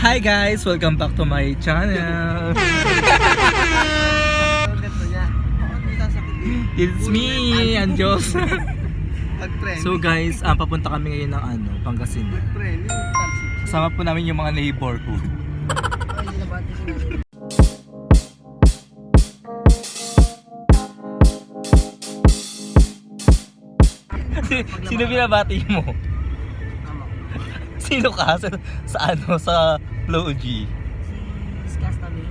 Hi guys! Welcome back to my channel! It's me, Anjos! So guys, papunta kami ngayon ng Pangasinan. Kasama po namin yung mga neighborhood. Sino binabati mo? Sino ka? Sa Flow G? Discuss kami.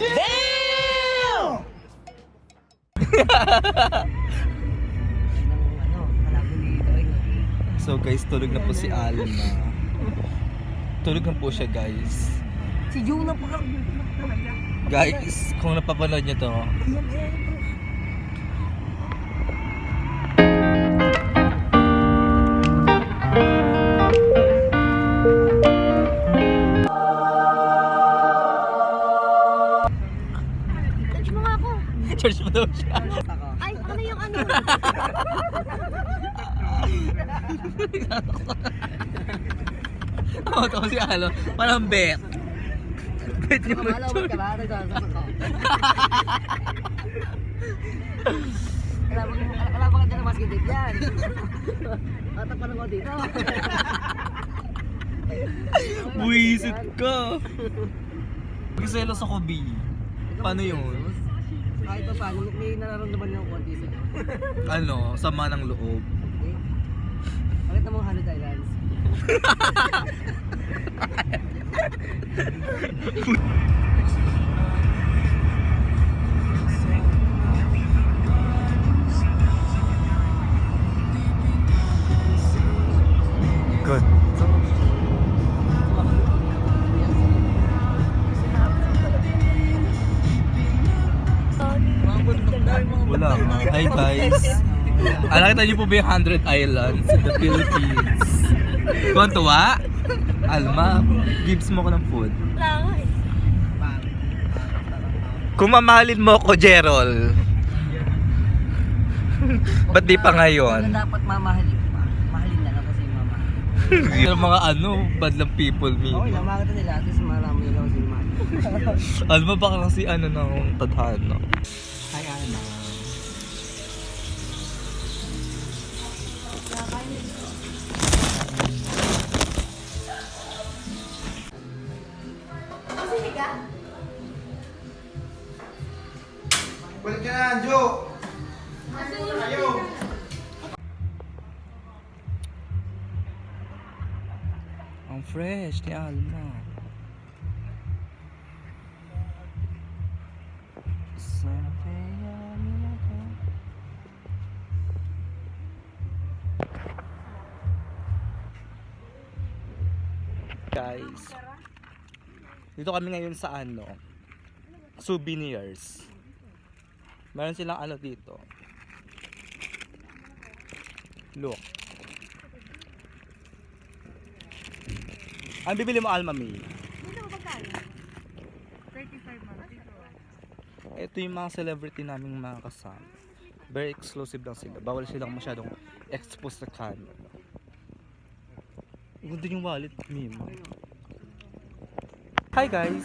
Damn! So guys, tulog na po si Alma. Tulog na po siya guys. Si Joe na pa talaga. Guys, kung napapanood niyo to, Touch mo nga ako. church mo daw siya. Ay, ano yung ano? Ito si Alo, parang bet. Bet niyo mo church. Wala pa ka dyan ng basket yan. Tatapanan ko dito. Buisit ka. Magselos ako, B. Paano yun? Kahit pa paano, may nararamdaman yung konti sa'yo. Sama ng loob. Pakita mo 100 Islands. Good. Wala. Hi guys. Nakita niyo po ba yung 100 Islands in the Philippines? Kung tuwa? Alma, gives mo ko ng food. Kung mamahalin mo ko, Jerol. Ba't di pa ngayon? Dapat mamahalin pa. Mahalin na lang kasi mamahalin. Yung mga badlang people me. Okay lang, makita nila. At least marami nila kasi mamahalin. Alma baka kasi ng tadhana. Hi, Alma. Balik ka na, Jo! Ayaw! Ang fresh ni Alma. Guys, dito kami ngayon sa souvenirs. Meron silang dito. Look. Ang bibili mo, Alma May? Ito yung mga celebrity naming mga kasama. Very exclusive lang sila. Bawal silang masyadong expose sa camera. Ganda yung wallet, Mima. Hi guys!